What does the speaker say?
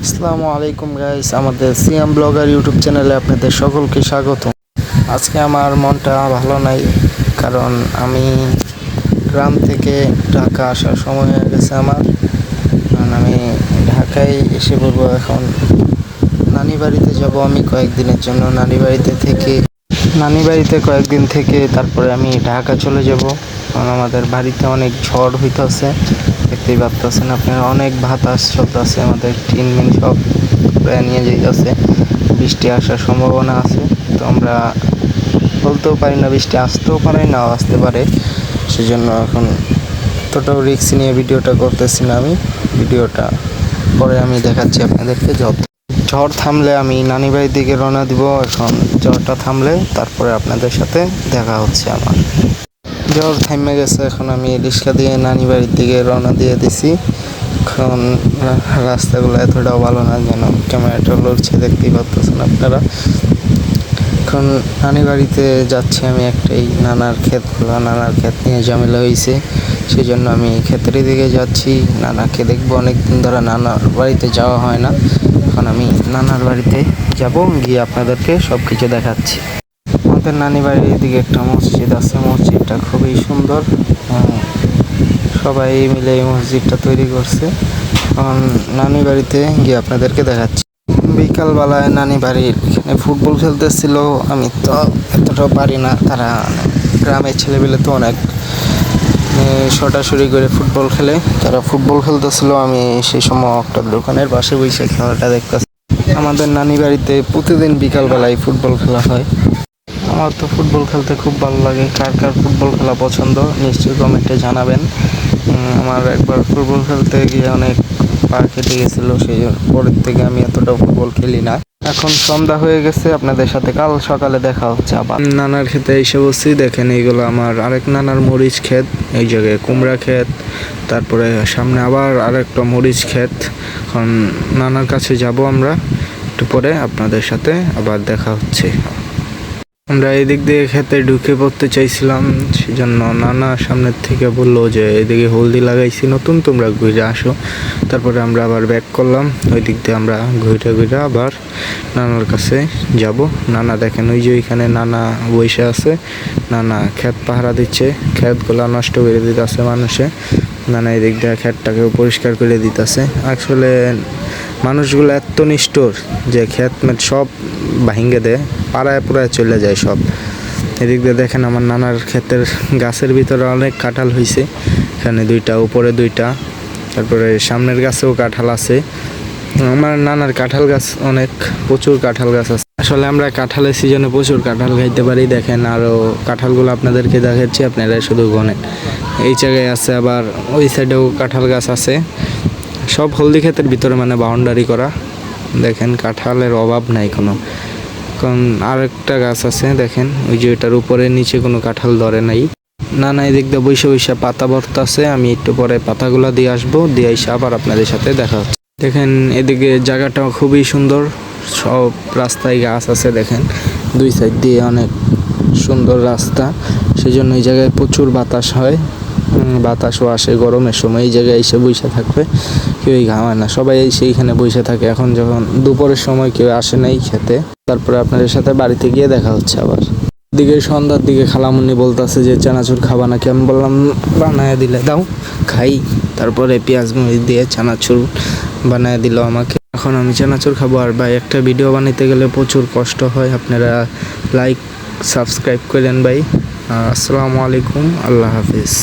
আসসালামু আলাইকুম গাইস, আমাদের সিএম ব্লগার ইউটিউব চ্যানেলে আপনাদের সকলকে স্বাগত। আজকে আমার মনটা ভালো নাই, কারণ আমি গ্রাম থেকে ঢাকা আসার সময় হয়ে গেছে আমার। কারণ আমি ঢাকায় এসে বলবো এখন নানি বাড়িতে যাব আমি কয়েকদিনের জন্য। নানি বাড়িতে কয়েকদিন থেকে তারপরে আমি ঢাকা চলে যাব। কারণ আমাদের বাড়িতে অনেক ঝড় হইতেছে, দেখতেই পাচ্ছেন আপনারা, অনেক বাতাস চলতেছে, আমাদের টিন মিন সব প্রায় নিয়ে যাইতেছে। বৃষ্টি আসার সম্ভাবনা আছে, তো আমরা বলতেও পারি না, বৃষ্টি আসতেও পারে নাও আসতে পারে। সেজন্য এখন এতটাও রিস্ক নিয়ে ভিডিওটা করতেছি না। আমি ভিডিওটা পরে আমি দেখাচ্ছি আপনাদেরকে। ঝড় থামলে আমি নানি বাড়ির দিকে রওনা দিব। এখন ঝড়টা থামলে তারপরে আপনাদের সাথে দেখা হচ্ছে আমার। ঝড় থামে গেছে, এখন আমি রিক্সা দিয়ে নানি বাড়ির দিকে রওনা দিয়ে দিছি। এখন রাস্তাগুলো এতটাও ভালো না, যেন ক্যামেরাটা লড়ছে, দেখতেই পাচ্ছেন আপনারা। এখন নানি বাড়িতে যাচ্ছি আমি, একটাই নানার ক্ষেত নিয়ে ঝামেলা হয়েছে, সেই জন্য আমি ক্ষেতের দিকে যাচ্ছি। নানাকে দেখবো, অনেকদিন ধরে নানার বাড়িতে যাওয়া হয় না। এখন আমি নানার বাড়িতে যাব, গিয়ে আপনাদেরকে সব কিছু দেখাচ্ছি। আমাদের নানি বাড়ির দিকে একটা মসজিদ আছে, মসজিদটা খুবই সুন্দর। সবাই মিলে এই মসজিদটা তৈরি করছে। এখন নানি বাড়িতে গিয়ে আপনাদেরকে দেখাচ্ছি। বিকালবেলায় নানি বাড়ির এখানে ফুটবল খেলতেছিল, আমি তো এতটাও পারি না। তারা গ্রামের ছেলেপেলে তো অনেক ছটাছড়ি করে ফুটবল খেলে, তারা ফুটবল খেলতেছিল। আমি সেই সময় একটা দোকানের পাশে বসে খেলাটা দেখতেছি। আমাদের নানি বাড়িতে প্রতিদিন বিকালবেলায় ফুটবল খেলা হয়। আমার তো ফুটবল খেলতে খুব ভালো লাগে। কার কার ফুটবল খেলা পছন্দ নিশ্চয়ই কমেন্টে জানাবেন। আমার একবার ফুটবল খেলতে গিয়ে অনেক পা কেটে গেছিলো, সেই পরের থেকে আমি এতটা ফুটবল খেলি না। এখন সন্ধ্যা হয়ে গেছে, আপনাদের সাথে কাল সকালে দেখা হচ্ছে আবার। নানার ক্ষেতে এসে বসছি, দেখেন এইগুলো আমার আরেক নানার মরিচ ক্ষেত, এই জায়গায় কুমড়া ক্ষেত, তারপরে সামনে আবার আরেকটা মরিচ ক্ষেত। এখন নানার কাছে যাব আমরা, একটু পরে আপনাদের সাথে আবার দেখা হচ্ছে। আমরা এদিক দিয়ে খেতে ঢুকে পড়তে চাইছিলাম, সেজন্য নানা সামনের থেকে বললো যে এদিকে হলদি লাগাইছি নতুন, তোমরা ঘুরে আসো। তারপরে আমরা আবার ব্যাক করলাম, ওই দিক দিয়ে আমরা ঘুরে আবার নানার কাছে যাব। নানা দেখেন ওই যে ওইখানে নানা বসে আছে, নানা ক্ষেত পাহারা দিচ্ছে, ক্ষেতগুলো নষ্ট করে দিতেছে মানুষে। নানা এই দিক দিয়ে ক্ষেতটাকে পরিষ্কার করে দিতেছে। আসলে মানুষগুলো এত নিষ্ঠুর যে ক্ষেত সব ভাঙ্গে দেয়, পাড়ায় পুরায় চলে যায় সব। এদিক দিয়ে দেখেন আমার নানার ক্ষেতের গাছের ভিতরে অনেক কাঁঠাল হয়েছে, এখানে দুইটা, উপরে দুইটা, তারপরে সামনের গাছেও কাঁঠাল আছে। আমার নানার কাঁঠাল গাছ অনেক, প্রচুর কাঁঠাল গাছ আছে। আসলে আমরা কাঁঠালের সিজনে প্রচুর কাঁঠাল খাইতে পারি। দেখেন আরও কাঁঠালগুলো আপনাদেরকে দেখাচ্ছি, আপনারা শুধু গনেন। এই জায়গায় আছে, আবার ওই সাইডেও কাঁঠাল গাছ আছে। সব হলদি ক্ষেতের ভিতরে মানে বাউন্ডারি করা। দেখেন কাঁঠালের অভাব নাই কোনো। কারণ আরেকটা গাছ আছে দেখেন, ওই যে ওইটার উপরে নিচে কোনো কাঁঠাল ধরে নাই। নানা এদিক দিয়ে বসে পাতা ভর্তা আছে, আমি একটু পরে পাতাগুলো দিয়ে আসবো, দিয়ে এসে আবার আপনাদের সাথে দেখা হচ্ছে। দেখেন এদিকে জায়গাটা খুবই সুন্দর, সব রাস্তায় গাছ আছে। দেখেন দুই সাইড দিয়ে অনেক সুন্দর রাস্তা, সেই জন্য এই জায়গায় প্রচুর বাতাস হয়, বাতাসও আসে। গরমের সময় এই জায়গায় এসে বসে থাকবে, কেউই ঘামায় না, সবাই সেইখানে বসে থাকে। এখন যখন দুপুরের সময় কেউ আসে নাই খেতে, তারপরে আপনাদের সাথে বাড়িতে গিয়ে দেখা হচ্ছে আবার। দিকে সন্ধ্যার দিকে খালামুনি বলতেছে যে চানাচুর খাবা নাকি, আমি বললাম বানায় দিলে দাও খাই। তারপরে পেঁয়াজ মরিচ দিয়ে চানাচুর বানায় দিল আমাকে। এখন আমি চানাচুর খাবো। আর ভাই একটা ভিডিও বানাইতে গেলে প্রচুর কষ্ট হয়, আপনারা লাইক সাবস্ক্রাইব করেন ভাই। আসসালামু আলাইকুম, আল্লাহ হাফিজ।